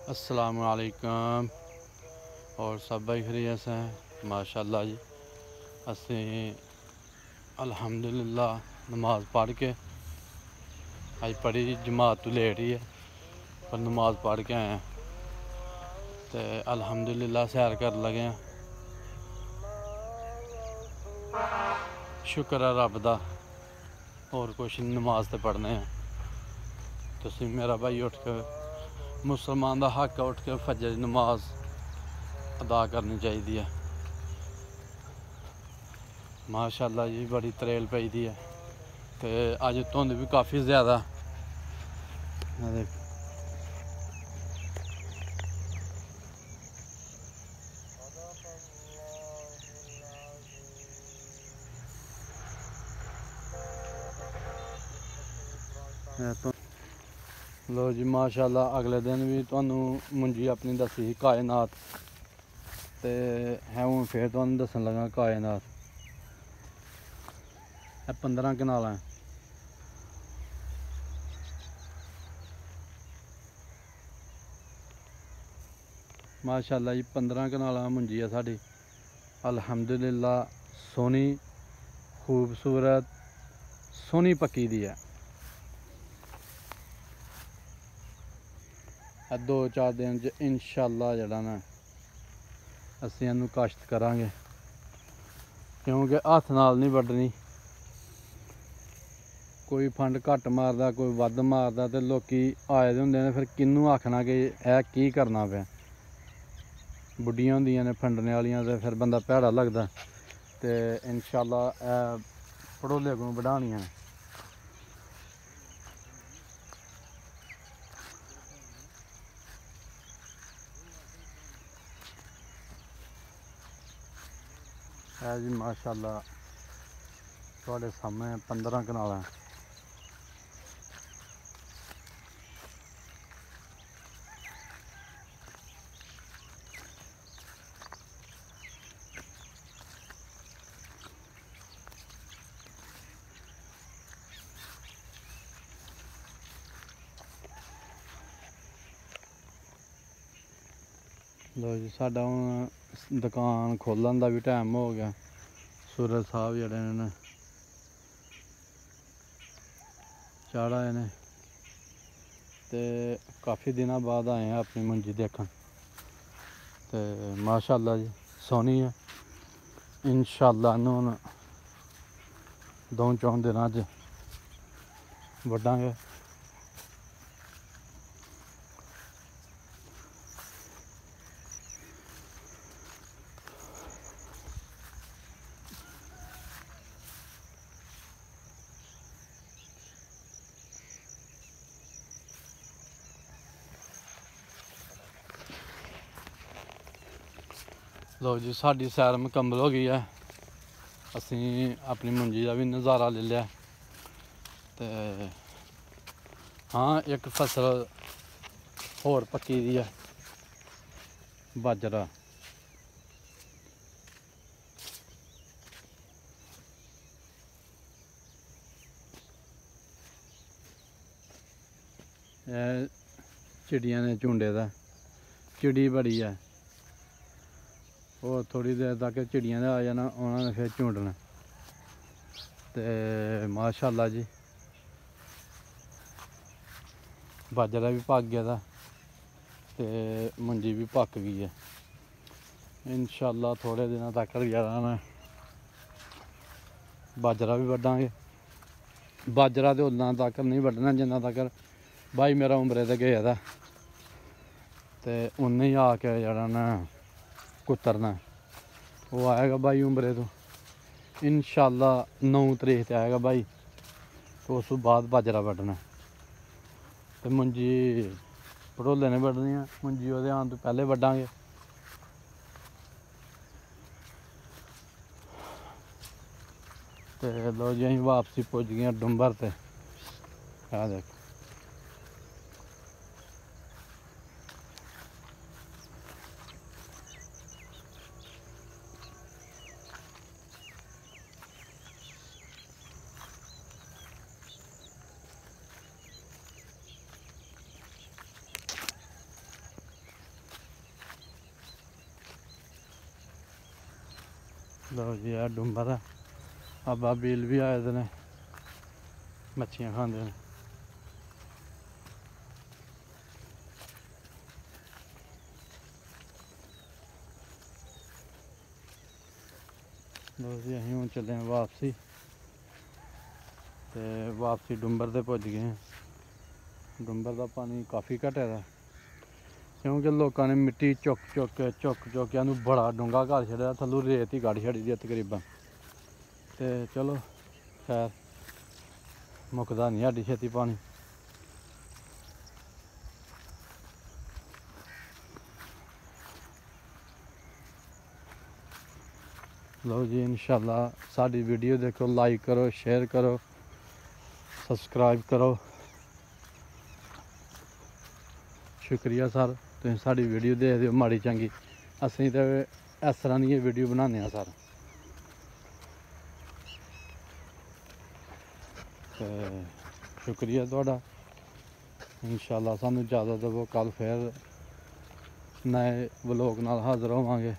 अस्सलाम वालेकुम और सब भाई खैरियत से हैं माशाल्लाह जी। असी अल्हम्दुलिल्लाह नमाज पढ़ के अज पढ़ी जमात तो लेट ही है पर नमाज पढ़ के आए हैं तो अल्हम्दुलिल्लाह सैर कर लगे हैं। शुक्र है रब दा और कुछ नमाज तो पढ़ने हैं। तो मेरा भाई उठ के मुसलमान का हक उठ के फजर की नमाज अदा करनी चाहिए है। माशाल्लाह जी बड़ी तरेल पई दी है तो अज धुंध भी काफ़ी ज़्यादा लो जी माशाल्लाह अगले दिन भी तुहानू मुंजी अपनी दसी ही कायनात ते है हूँ फिर तुहानू दसन लगा कायनात। 15 कनाल है। माशाल्लाह जी 15 कनाल मुंजी है साड़ी अल्हम्दुलिल्लाह सोहनी खूबसूरत सोहनी पक्की दी है। 2-4 दिन च इंशाअल्लाह जड़ा ना असीं इहनूं काश्त करांगे क्योंकि हत्थ नाल नहीं वड्डनी। कोई फंड घट्ट मारदा कोई वध मारदा ते लोकी आए दे हुंदे ने फिर किन्नू आखना कि यह की करना पे। बुड्ढियां हुंदियां ने फंडने वालियां ते फिर बंदा भैड़ा लगदा ते इंशाअल्लाह भड़ोले को बढ़ानियां ने। है जी माशाल्लाह थोड़े सामने 15 कनाल है। लो जी साडा हुण दुकान खोलन का भी टाइम हो गया। सूरज साहब जड़े ने चढ़ आए ने ते काफ़ी दिनों बाद आए हैं अपनी मंजी देखन ते माशाल्लाह जी सोहनी है। इंशाअल्लाह इन्हूं हुण 2-4 दिनां च वड्डांगे। लो जी साड़ी सैर मुकम्मल हो गई है। असी अपनी मुंजी का भी नज़ारा ले लिया तो हाँ एक फसल होर पक्की दी है बाजरा। चिड़िया ने झुंडे दा चिड़ी बड़ी है और थोड़ी देर तक चिड़िया ने आ जाना उन्होंने फिर झुंडना ते माशाल्लाह जी बाजरा भी पक गया था ते मुंजी भी पक गई है। इंशाअल्लाह थोड़े दिनों तक जाना मैं बाजरा भी वड्डांगे। बाजरा तो उन्ना तक नहीं वड्डना जिन्ना तक भाई मेरा उमरे ते गया था ते उन्हें ही आके जड़ा ना कुतरना वो आएगा भाई उमरे तो इंशाअल्लाह 9 तरीक आएगा भाई तो उस बाद बाजरा वड्डना तो मुंजी भड़ोले ने वड्डनी है। मुंजी वो आने तो पहले वड्डांगे तो लो जी अं वापसी पुज गए डुंबर ते आ देख लो जी आ डुंबर है, बाबा बील भी आए दे ने मच्छियां खांदे ने। लो जी असीं हुण चले वापसी, ते वापसी डुंबर ते पुज गए हैं। डुंबर का पानी काफ़ी घटे दा, क्योंकि लोगों ने मिट्टी चुक के बड़ा डूंगा घर छड़ा, थल्लों रेत ही कढ़ छड़ी दी तकरीबन। तो चलो खैर मुकदा नहीं साडी छेती पानी। लो जी इंशाल्लाह साडी वीडियो देखो, लाइक करो, शेयर करो, सब्सक्राइब करो। शुक्रिया सर, तुम साडी वीडियो देखते हो माड़ी चंगी, असीं तो इस तरह की वीडियो बनाने सर। तो शुक्रिया तुहाडा, इंशाल्लाह सानू इजाज़त देवो, कल फिर नए व्लॉग नाल हाज़र होवांगे।